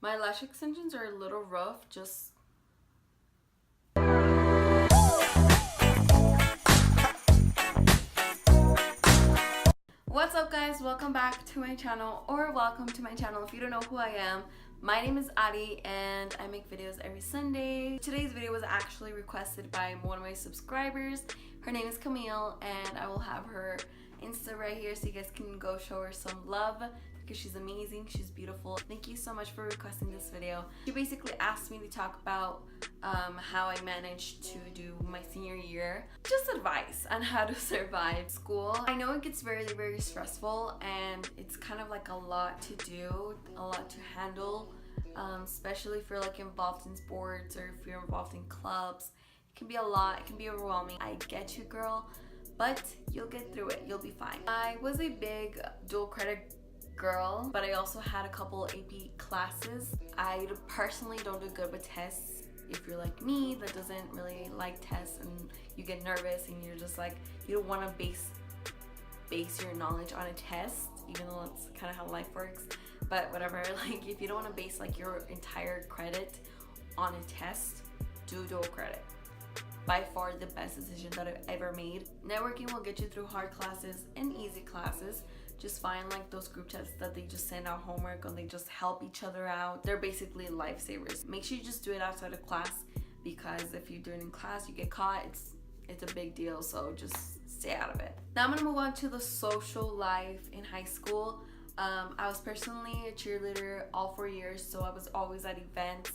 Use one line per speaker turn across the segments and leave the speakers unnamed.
My lash extensions are a little rough, just what's up guys, welcome back to my channel, or welcome to my channel if you don't know who I am. My name is Adi and I make videos every Sunday. Today's video was actually requested by one of my subscribers. Her name is Camille and I will have her Insta right here so you guys can go show her some love because she's amazing, she's beautiful. Thank you so much for requesting this video. She basically asked me to talk about how I managed to do my senior year. Just advice on how to survive school. I know it gets very stressful and it's kind of like a lot to do, a lot to handle, especially if you're like involved in sports or if you're involved in clubs. It can be a lot, it can be overwhelming. I get you, girl, but you'll get through it, you'll be fine. I was a big dual credit girl, but I also had a couple AP classes. I personally don't do good with tests. If you're like me that doesn't really like tests and you get nervous and you're just like, you don't want to base your knowledge on a test, even though that's kind of how life works, but whatever. Like if you don't want to base like your entire credit on a test, do dual credit. By far the best decision that I've ever made. Networking will get you through hard classes and easy classes. Just find like those group chats that they just send out homework and they just help each other out. They're basically lifesavers. Make sure you just do it outside of class, because if you do it in class, you get caught. It's a big deal, so just stay out of it. Now I'm gonna move on to the social life in high school. I was personally a cheerleader all 4 years, so I was always at events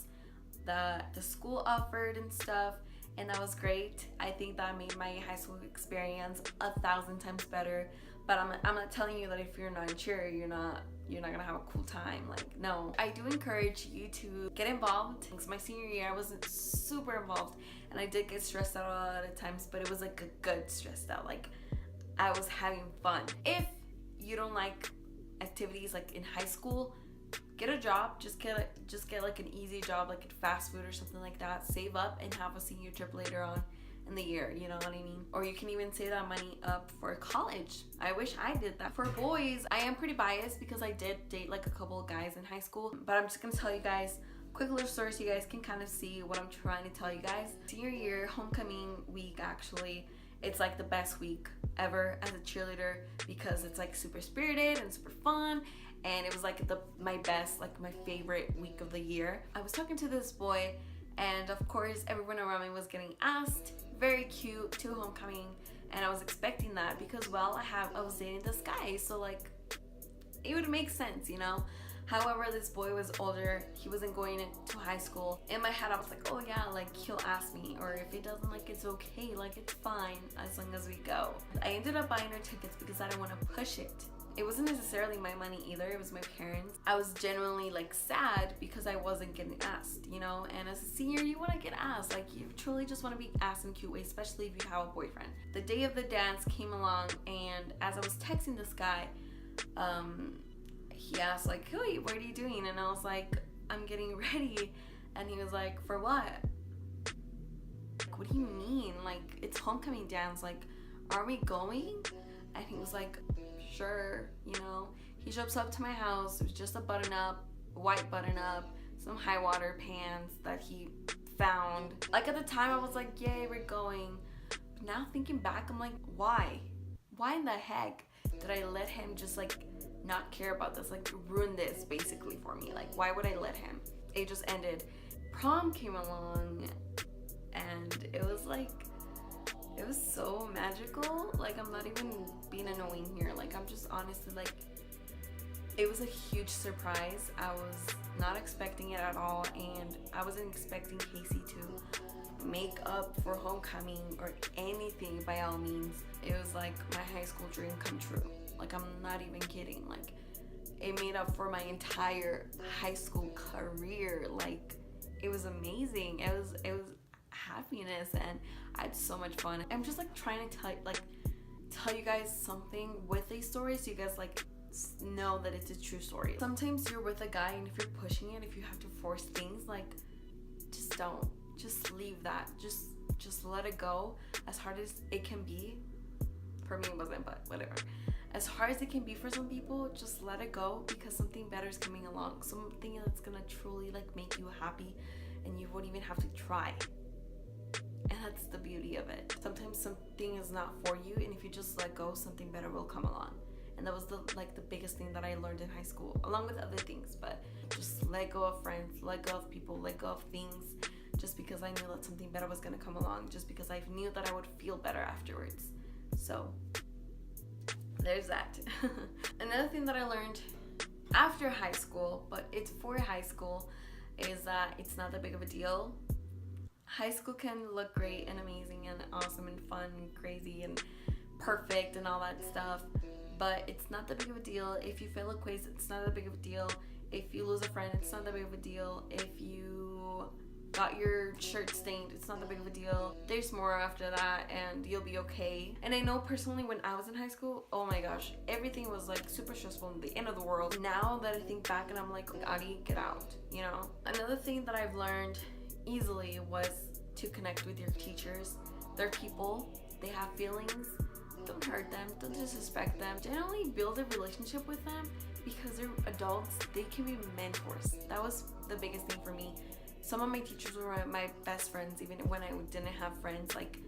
that the school offered and stuff, and that was great. I think that made my high school experience 1,000 times better. But I'm not telling you that if you're not in cheer, you're not gonna have a cool time. Like, no. I do encourage you to get involved. Because my senior year I wasn't super involved and I did get stressed out a lot of times, but it was like a good stressed out. Like I was having fun. If you don't like activities like in high school, get a job. Just get like an easy job, like at fast food or something like that. Save up and have a senior trip later on in the year, you know what I mean? Or you can even save that money up for college. I wish I did that. For boys, I am pretty biased because I did date like a couple of guys in high school, but I'm just gonna tell you guys quick little story so you guys can kind of see what I'm trying to tell you guys. Senior year, homecoming week, actually, it's like the best week ever as a cheerleader because it's like super spirited and super fun, and it was like my best, like my favorite week of the year. I was talking to this boy and of course everyone around me was getting asked. Very cute to homecoming, and I was expecting that because, well, I was dating this guy, so like it would make sense, you know. However, this boy was older, he wasn't going into high school. In my head I was like, oh yeah, like he'll ask me, or if he doesn't, like it's okay, like it's fine as long as we go. I ended up buying her tickets because I didn't want to push it. It wasn't necessarily my money either, it was my parents. I was genuinely like sad because I wasn't getting asked, you know, and as a senior you want to get asked, like you truly just want to be asked in a cute way, especially if you have a boyfriend. The day of the dance came along, and as I was texting this guy, he asked like, hey, what are you doing? And I was like, I'm getting ready. And he was like, for what? Like, what do you mean? Like, it's homecoming dance, like, are we going? And he was like, sure, you know. He shows up to my house. It was just a white button up, some high water pants that he found. Like at the time I was like, yay, we're going. But now thinking back, I'm like, why in the heck did I let him just like not care about this, like ruin this basically for me? Like, why would I let him? It just ended. Prom came along and it was like, it was so magical. Like, I'm not even being annoying here. Like, I'm just honestly like, it was a huge surprise. I was not expecting it at all, and I wasn't expecting Casey to make up for homecoming or anything by all means. It was like my high school dream come true. Like, I'm not even kidding. Like, it made up for my entire high school career. Like, it was amazing. It was happiness, and I had so much fun. I'm just like trying to tell you guys something with a story so you guys like know that it's a true story. Sometimes you're with a guy, and if you're pushing it, if you have to force things, like just don't. Just leave that. Just let it go. As hard as it can be, for me it wasn't, but whatever. As hard as it can be for some people, just let it go, because something better is coming along. Something that's gonna truly happy and you won't even have to try. And that's the beauty of it. Sometimes something is not for you, and if you just let go, something better will come along. And that was the biggest thing that I learned in high school, along with other things. But just let go of friends, let go of people, let go of things, just because I knew that something better was gonna come along, just because I knew that I would feel better afterwards. So there's that. Another thing that I learned after high school, but it's for high school, is that it's not that big of a deal. High school can look great and amazing and awesome and fun and crazy and perfect and all that stuff, but it's not that big of a deal. If you fail a quiz, it's not that big of a deal. If you lose a friend, it's not that big of a deal. If you got your shirt stained, it's not that big of a deal. There's more after that and you'll be okay. And I know personally when I was in high school, oh my gosh, everything was like super stressful and the end of the world. Now that I think back and I'm like, Adi, get out, you know? Another thing that I've learned easily was to connect with your teachers. They're people, they have feelings. Don't hurt them, don't disrespect them. Generally build a relationship with them because they're adults. They can be mentors. That was the biggest thing for me. Some of my teachers were my best friends, even when I didn't have friends. Like,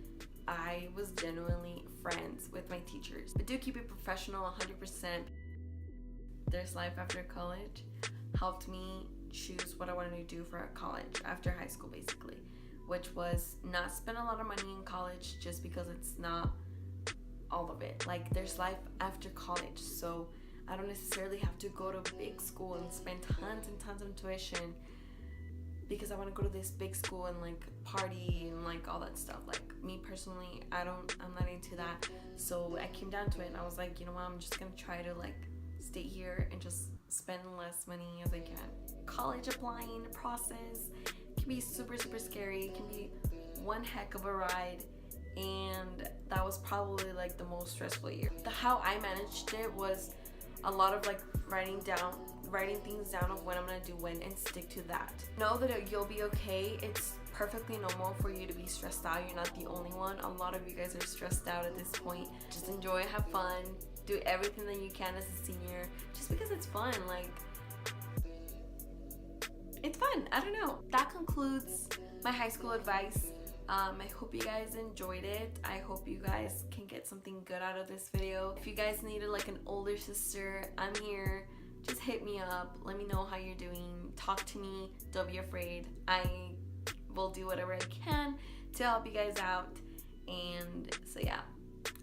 I was genuinely friends with my teachers. But do keep it professional 100%. There's Life After College helped me choose what I wanted to do for college after high school, basically, which was not spend a lot of money in college just because it's not all of it. Like, there's life after college, so I don't necessarily have to go to a big school and spend tons and tons of tuition because I want to go to this big school and like party and like all that stuff. Like, me personally, I'm not into that. So I came down to it and I was like, you know what, I'm just gonna try to like stay here and just spend less money as I can. College applying process can be super scary. It can be one heck of a ride, and that was probably like the most stressful year. How I managed it was a lot of like writing things down of what I'm gonna do when and stick to that. Know that you'll be okay. It's perfectly normal for you to be stressed out. You're not the only one. A lot of you guys are stressed out at this point. Just enjoy, have fun, do everything that you can as a senior just because it's fun. Like, it's fun. I don't know. That concludes my high school advice. I hope you guys enjoyed it. I hope you guys can get something good out of this video. If you guys needed like an older sister, I'm here. Just hit me up. Let me know how you're doing. Talk to me. Don't be afraid. I will do whatever I can to help you guys out. And so yeah,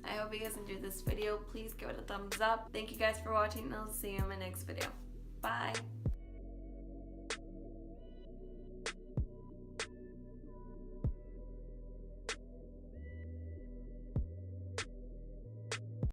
I hope you guys enjoyed this video. Please give it a thumbs up. Thank you guys for watching, and I'll see you in my next video. Bye.